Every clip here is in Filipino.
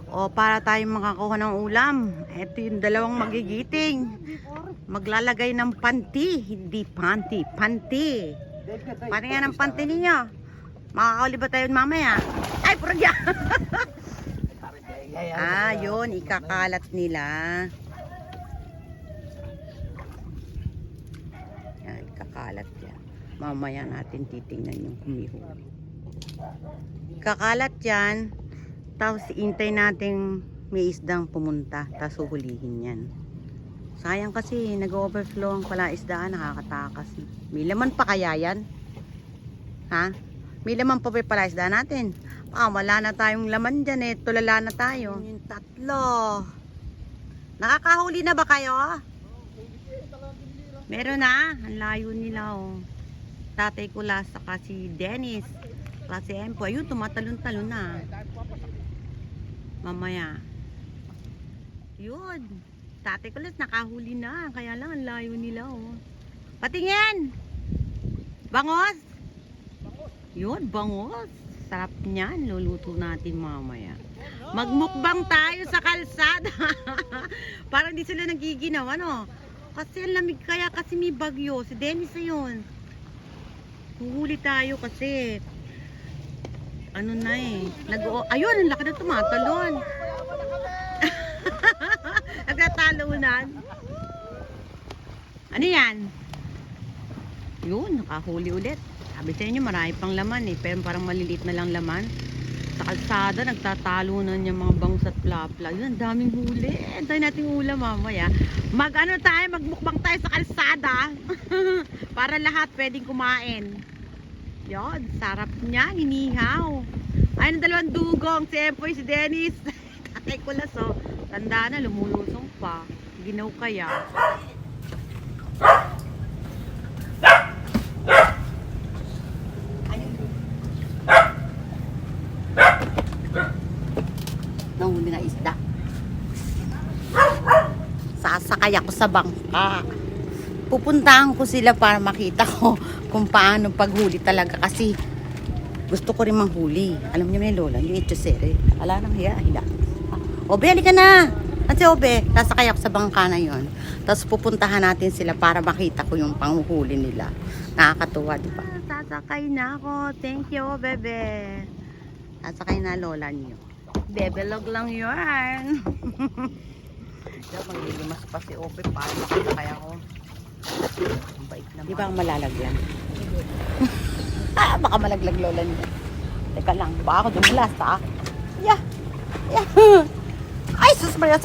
O, para tayong makakuha ng ulam. Ito yung dalawang magigiting. Maglalagay ng panty. Hindi panty, panty. Paano nga ng panty ninyo? Makakauli ba tayo mamaya? Ay, puragya! Yun, ikakalat nila. Yan, ikakalat yan. Mamaya natin titingnan yung humihuli. Ikakalat yan. Tapos intay natin may isdang pumunta. Tapos huhulihin yan. Sayang kasi nag-overflow ang palaisdaan. Nakakatakas. May laman pa kaya yan? Ha? May laman pa ba yung palaisdaan natin? Wala na tayong laman dyan eh. Tulala na tayo. Yung tatlo. Nakakahuli na ba kayo? Meron na. Ang layo nila oh. Tatay ko last saka si Dennis. Klase M po. Ayun, tumatalon-talon na. Mamaya. Yun. Tatay ko last nakahuli na. Kaya lang ang layo nila oh. Patingin! Bangos! Yun, bangos. Sarap niyan. Luluto natin mamaya. Magmukbang tayo sa kalsada. Parang di sila nagiginaw, ano? Kasi ang lamig kaya kasi may bagyo. Si Dennis na yun. Huhuli tayo kasi ano na eh. Ayun, ang laki na tumatalon. Nagtatalunan. Ano yan? Yun, nakahuli ulit. Sabi sa inyo, marami pang laman eh. Pero parang maliliit na lang laman. Sa kalsada, nagtatalunan yung mga bangus at plapla. Yun, ang daming huli. Antayin natin ulam mamaya. Magmukbang tayo sa kalsada. Para lahat pwedeng kumain. Yun, sarap niya, hinihaw. Ay, ng dalawang dugong. Si Empoy, si Dennis. Tatay ko las, oh. Tanda na, lumulusong pa. Ginaw kaya. Nahuli na isda. Sasakay ako sa bangka. Pupuntahan ko sila para makita ko kung paano paghuli talaga kasi gusto ko rin manghuli. Alam niyo may lola, yung itsesere. Ala nang hiya, hila. Obe, halika na! Kasi Obe, sasakay ako sa bangka na yon. Tapos pupuntahan natin sila para makita ko yung panghuli nila. Nakakatuwa, di ba? Sasakay na ako. Thank you, Bebe. Sasakay na lola niyo. Bebelog lang yun. Diyan, maglilimas pa si Obe. Paano makasakay ako? Ang bait naman. Di ba ang malalagyan? Baka malaglag lola niya. Teka lang, baka ako dumulas ha? Yeah. Ay, sus Maria.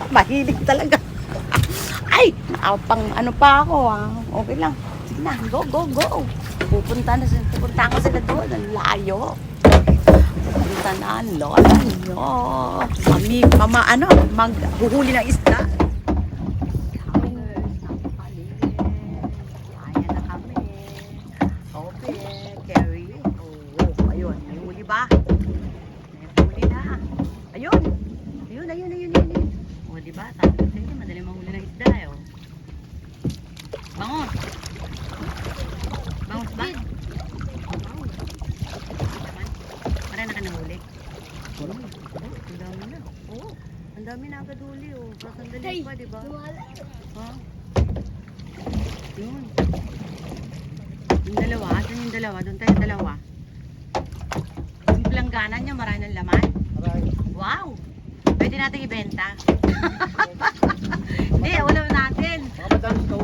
Mahilig talaga. Ay, pang ano pa ako ha. Okay lang. Sige na, go. Pupunta ko sila doon. Ang layo. Pupunta na ang lola niyo. Maghuhuli ng isda. Ba? Huli na. Ayun. O, diba? Sabi ko sa inyo, madali mahuli ng isda, eh. Bangus. Bangus ba? Bangus. Parang naka nahuli. Ang dami na. Oo. Ang dami na agad huli, oh. Pasandali pa, diba? Ha? Yun. Yung dalawa. Saan yung dalawa? Doon tayo dalawa. Langganan niya, marami ng laman. Wow! Pwede natin ibenta. Hindi, ulam natin.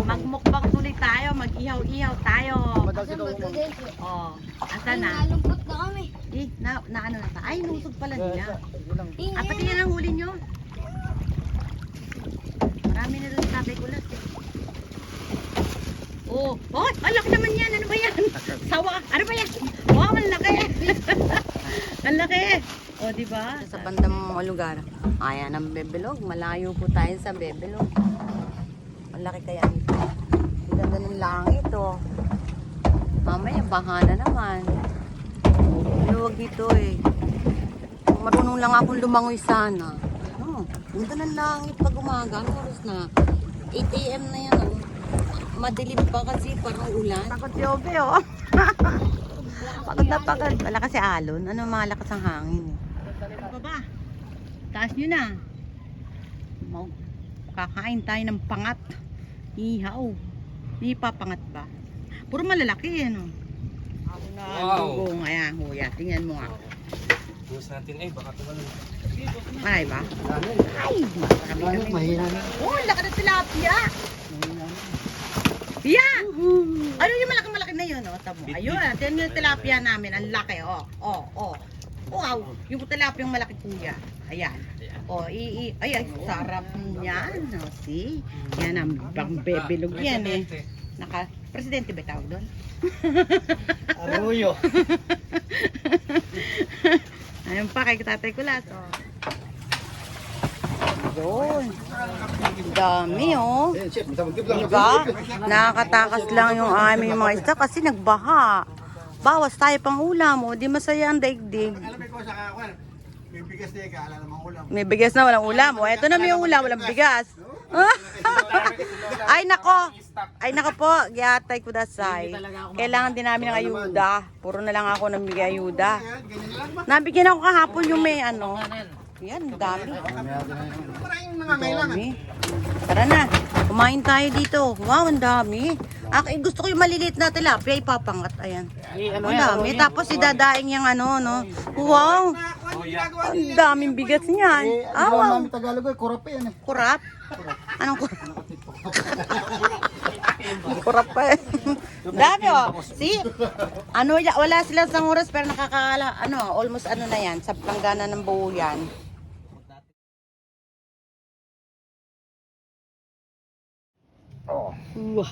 Magmukbang tuloy tayo, mag-ihaw-ihaw tayo. Oh, asa na? Nalungkot na kami. Na ano na ta? Ay, nusog pala nila. Pati yan ang huli nyo. Marami na doon sabi ko lang. Oh, ang laki naman yan. Ano ba yan? Sawa. Ano ba yan? Wow, ang laki. Ang laki. O, diba? Sa bandang lugar. Ayan ang Bebelog. Malayo po tayo sa Bebelog. Ang laki kaya nito. Ang ganda ng langit, oh. Mamaya, baha na naman. Luwag dito, eh. Marunong lang akong lumangoy sana. Ganda ng langit pag umaga. Ano oras na? 8 AM na yan, oh. Madilim pa kasi parang ulan. Takot si Obe, oh. Pagod na pagod. Wala kasi alon. Ano malakas ang hangin, eh. Baba. taas nyo na. Kakain tayo ng pangat. Ihaw. Hindi pa pangat ba? Puro malalaki ano. Wow. Wow. Ayan, huya. Tingnan mo nga. Buhos natin baka tumalun. Malay ba? Ay, marami kami. Mahina na. Oh, laki ng tilapia. Yeah! Ano yung malaki-malaki na yun, oh? Tamo. Ayun, tingnan nyo yung tilapia namin. Ang laki, oh. Wow, yung tilapia yung malaki kuya. Ayan. Ay, sarap niyan. Oh, see? Yan ang pangbebilog yan eh. Presidente ba tawag doon? Arroyo. Ayun pa, kay Tatay Kulas, oh. Doon. Dami, oh. Diba? Nakakatakas lang yung aming mga isda kasi nagbaha. Bawas tayo pang ulam, oh. Di masaya ang daigdig. May bigas na ikala namang ulam. May bigas na walang ulam. O, eto na may ulam, walang bigas. Ay, nako. Ay, nako po. Giyatay kudasay. Kailangan din namin ng ayuda. Puro na lang ako ng bigay ayuda. Nabigyan ako kahapon yung may ano. Yan, dami. Maraming nangangailangan. Dami. Tara na. Kumain tayo dito. Wow, ang dami. Gusto ko yung maliliit na tilapia. Ipapangat. Ayan. Ang dami. Tapos idadaing yung ano, no. Wow. Ang daming bigas niyan. Wow. Wow. Tagalog ay kurap yan eh. Kurap? Anong kurap? Kurap pa eh. Dami oh. See? Ano, wala sila sa oras pero nakakala, almost na yan. Sa planggana ng buo yan. Oh. Wow.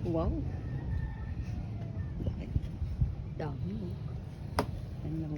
Wow. Dami oh. Ano